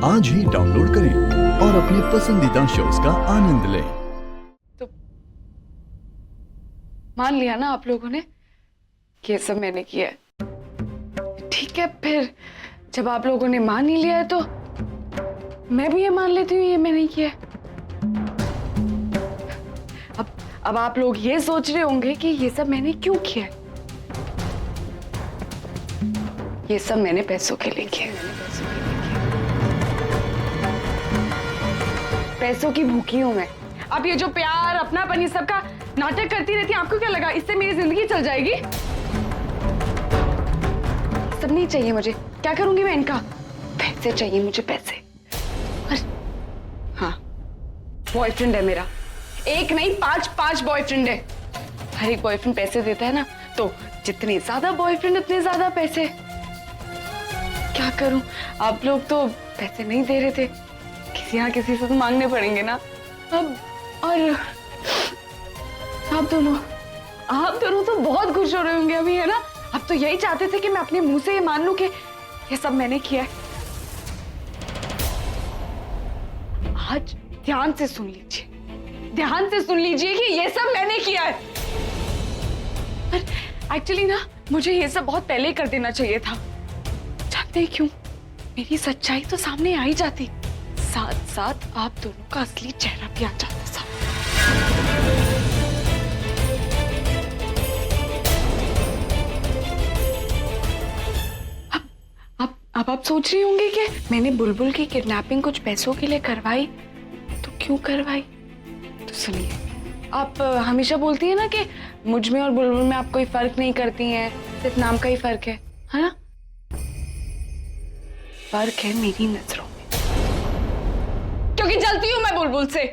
आज ही डाउनलोड करें और अपने पसंदीदा शोज का आनंद लें। तो मान लिया ना आप लोगों ने कि ये सब मैंने किया है। ठीक है, फिर जब आप लोगों ने मान ही लिया है तो मैं भी ये मान लेती हूँ ये मैंने किया है। अब आप लोग ये सोच रहे होंगे कि ये सब मैंने क्यों किया है। ये सब मैंने पैसों के लिए किया है। पैसों की भूखी हूं मैं। अब ये जो प्यार अपनापन ये सब का नाटक करती रहती है, आपको क्या लगा इससे मेरी जिंदगी चल जाएगी? सब नहीं चाहिए मुझे। क्या करूंगी मैं इनका? पैसे चाहिए मुझे, पैसे। और हाँ, बॉयफ्रेंड है मेरा। एक नहीं, पांच बॉयफ्रेंड है। हर एक बॉयफ्रेंड पैसे देता है ना, तो जितने ज्यादा बॉयफ्रेंड उतने ज्यादा पैसे। क्या करूं, आप लोग तो पैसे नहीं दे रहे थे, किसी यहाँ किसी से तो मांगने पड़ेंगे ना अब। और आप दोनों तो बहुत खुश हो रहे होंगे अभी, है ना? अब तो यही चाहते थे कि मैं अपने मुंह से ये मान लूं कि ये सब मैंने किया है। आज ध्यान से सुन लीजिए कि ये सब मैंने किया है। पर एक्चुअली ना, मुझे ये सब बहुत पहले कर देना चाहिए था। जानते हैं क्यों? मेरी सच्चाई तो सामने आ ही जाती, साथ साथ आप दोनों का असली चेहरा भी आ जाता सामने। अब आप सोच रही होंगे कि मैंने बुलबुल की किडनैपिंग कुछ पैसों के लिए करवाई, तो क्यों करवाई? तो सुनिए, आप हमेशा बोलती है ना कि मुझ में और बुलबुल में आप कोई फर्क नहीं करती हैं, सिर्फ नाम का ही फर्क है ना? फर्क है मेरी नजरों में, क्योंकि जलती हूं मैं बुलबुल से।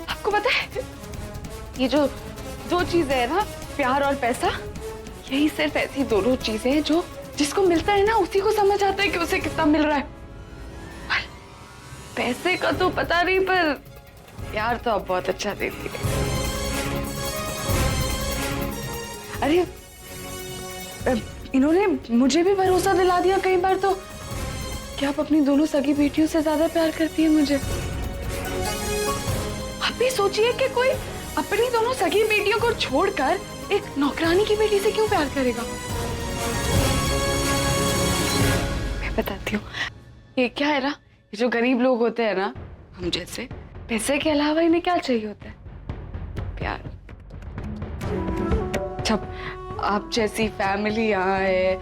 आपको पता है, ये जो दो चीजें है ना, प्यार और पैसा, यही सिर्फ ऐसी दोनों चीजें हैं जो जिसको मिलता है ना उसी को समझ आता है कि उसे कितना मिल रहा है। पैसे का तो पता नहीं, पर प्यार तो आप बहुत अच्छा देती है। अरे इन्होंने मुझे भी भरोसा दिला दिया कई बार तो कि आप अपनी दोनों सगी बेटियों से ज्यादा प्यार करती है मुझे। आप भी सोचिए कि कोई अपनी दोनों सगी बेटियों को छोड़कर एक नौकरानी की बेटी से क्यों प्यार करेगा? मैं बताती हूँ, ये क्या है ना, ये जो गरीब लोग होते हैं ना, हम जैसे, पैसे के अलावा इन्हें क्या चाहिए होता है? प्यार। जब आप जैसी फैमिली यहाँ है,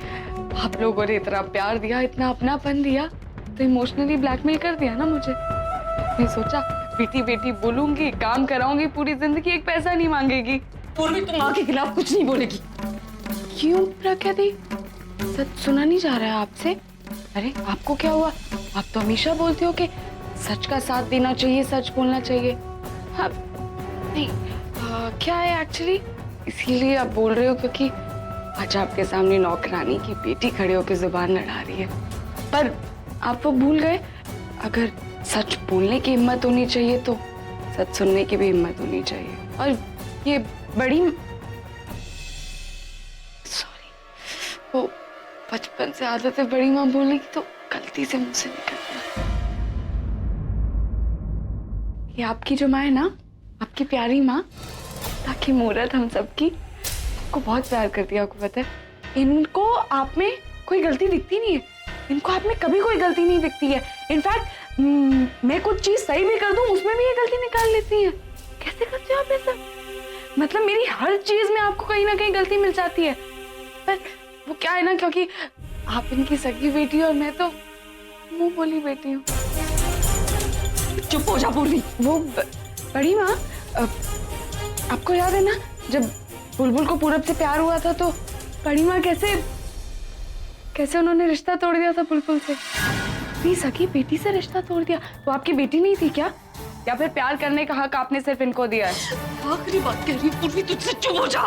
आप लोगों ने इतना प्यार दिया, इतना अपनापन दिया, तो इमोशनली ब्लैकमेल कर दिया ना मुझे। मैं सोचा बेटी बेटी बोलूंगी, काम कराऊंगी पूरी जिंदगी, एक पैसा नहीं मांगेगी। पूर्वी तुम माँ के खिलाफ कुछ नहीं बोलेगी। क्यों प्रज्ञा दी? सच सुना नहीं जा रहा है आपसे? अरे आपको क्या हुआ? आप तो हमेशा बोलते हो कि सच का साथ देना चाहिए, सच बोलना चाहिए। हाँ, नहीं क्या है एक्चुअली, इसीलिए आप बोल रहे हो क्योंकि आज आपके सामने नौकरानी की बेटी खड़े होकर जुबान लड़ा रही है। पर आप वो भूल गए, अगर सच बोलने की हिम्मत होनी चाहिए तो सच सुनने की भी हिम्मत होनी चाहिए। और ये बड़ी, सॉरी, वो बचपन से आदत है बड़ी माँ बोलने की, तो गलती से मुझसे निकल गया। ये आपकी जो माँ है ना, आपकी प्यारी माँ, ताकि मूरत हम सबकी, आपको बहुत प्यार करती है। आपको पता है, इनको आप में कोई गलती दिखती नहीं है, इनको आप में कभी कोई गलती नहीं दिखती है। इनफैक्ट मैं कुछ चीज सही भी कर दूं, उसमें भी ये गलती निकाल लेती है। कैसे करते हो आप ऐसा? मतलब मेरी हर चीज में आपको कहीं ना कहीं गलती मिल जाती है। पर वो क्या है ना, क्योंकि आप इनकी सगी बेटी और मैं तो मुंह बोली बेटी हूँ। चुप हो जा पूर्वी। वो बड़ी माँ, आपको याद है ना, जब बुलबुल को पूरब से प्यार हुआ था तो बड़ी माँ कैसे उन्होंने रिश्ता तोड़ दिया था बुलबुल से? अपनी सगी बेटी से रिश्ता तोड़ दिया। तो आपकी बेटी नहीं थी क्या? या फिर प्यार करने का हक आपने सिर्फ इनको दिया है? आखिरी बात कह रही हूँ पूर्वी, तुझसे चुप हो जा।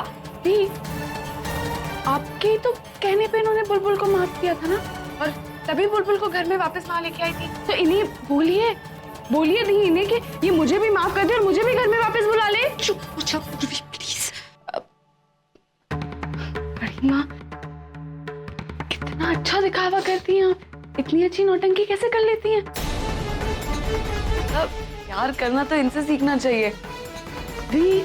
नहीं, आपके तो कहने पे इन्होंने बुलबुल को माफ किया था ना, और तभी बुलबुल को घर में वापस वहां लेके आई थी। तो इन्हें बोलिए दी इन्हें कि ये मुझे भी माफ कर दे और मुझे भी घर में वापस बुला ले। चुप हो जा पूर्वी प्लीज। बड़ी माँ, कितना अच्छा दिखावा करती हैं आप, इतनी अच्छी नौटंकी कैसे कर लेती हैं? अब प्यार करना तो इनसे सीखना चाहिए। दी,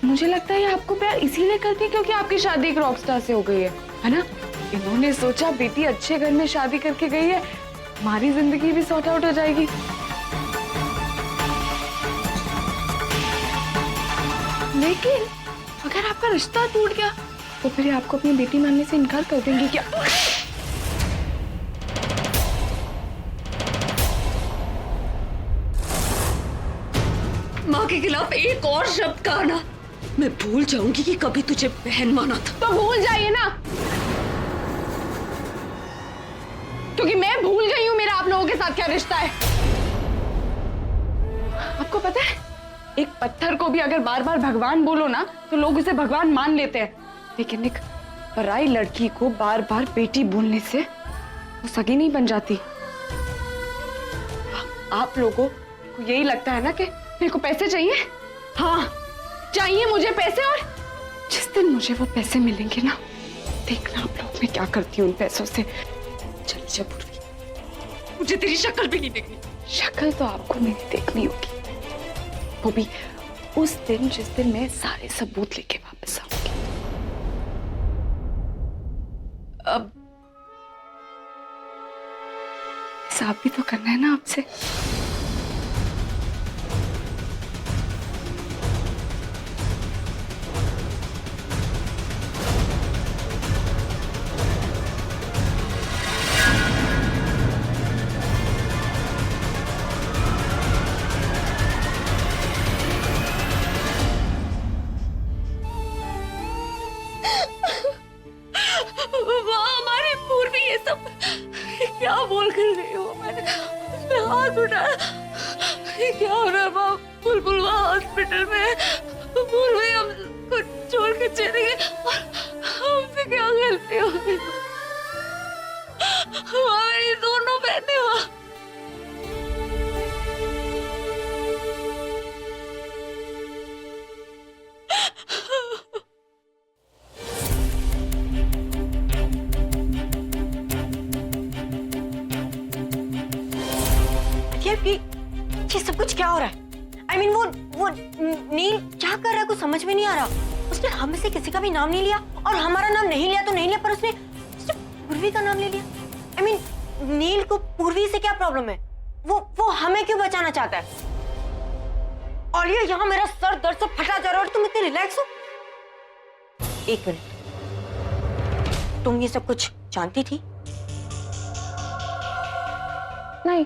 मुझे लगता है आपको प्यार इसीलिए करती है क्योंकि आपकी शादी एक रॉकस्टार से हो गई है ना? इन्होंने सोचा बेटी अच्छे घर में शादी करके गई है, हमारी जिंदगी भी सॉर्ट आउट हो जाएगी। लेकिन अगर आपका रिश्ता टूट गया तो फिर आपको अपनी बेटी मानने से इनकार कर देंगी क्या? माँ के खिलाफ एक और शब्द कहा ना, मैं भूल जाऊंगी कि कभी तुझे बहन माना था। तो भूल जाइए ना, क्योंकि मैं भूल गई हूं मेरा आप लोगों के साथ क्या रिश्ता है। आपको पता है, एक पत्थर को भी अगर बार बार भगवान बोलो ना तो लोग उसे भगवान मान लेते हैं, लेकिन एक पराई लड़की को बार बार बेटी बोलने से वो सगी नहीं बन जाती। आप लोगों को यही लगता है ना कि मेरे को पैसे चाहिए? हाँ, चाहिए मुझे पैसे, और जिस दिन मुझे वो पैसे मिलेंगे ना, देखना आप लोग मैं क्या करती हूँ उन पैसों से। चल जा पूर्वी, मुझे तेरी शक्ल भी नहीं देखनी। शक्ल तो आपको मेरी देखनी होगी, वो भी उस दिन जिस दिन मैं सारे सबूत लेके वापस आऊंगी। अब हिसाब भी तो करना है ना आपसे। हमारी पूर्वी ये सब क्या बोल कर रही हो? मैंने उसने हाथ उठाया, क्या हो रहा है माँ? बुलबुल वहाँ हॉस्पिटल में, पूर्वी हमको छोड़ के चली गई और हमसे क्या गलती हो गई? हमारी दोनों बहनें वहाँ। ये सब कुछ क्या हो रहा है? I mean, वो नील क्या कर रहा है, कुछ समझ में नहीं आ रहा। उसने हम में से किसी का भी नाम नहीं लिया, और हमारा नाम नहीं लिया तो नहीं लिया, पर उसने पूर्वी का नाम ले लिया। I mean, नील को पूर्वी से क्या प्रॉब्लम है? वो हमें क्यों बचाना चाहता है? और ये यहाँ मेरा सर दर्द से फटा जा रहा है और तुम इतने रिलैक्स हो। एक मिनट, तुम ये सब कुछ जानती थी? नहीं,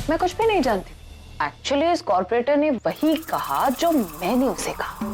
मैं कुछ भी नहीं जानती। एक्चुअली इस कॉर्पोरेटर ने वही कहा जो मैंने उसे कहा।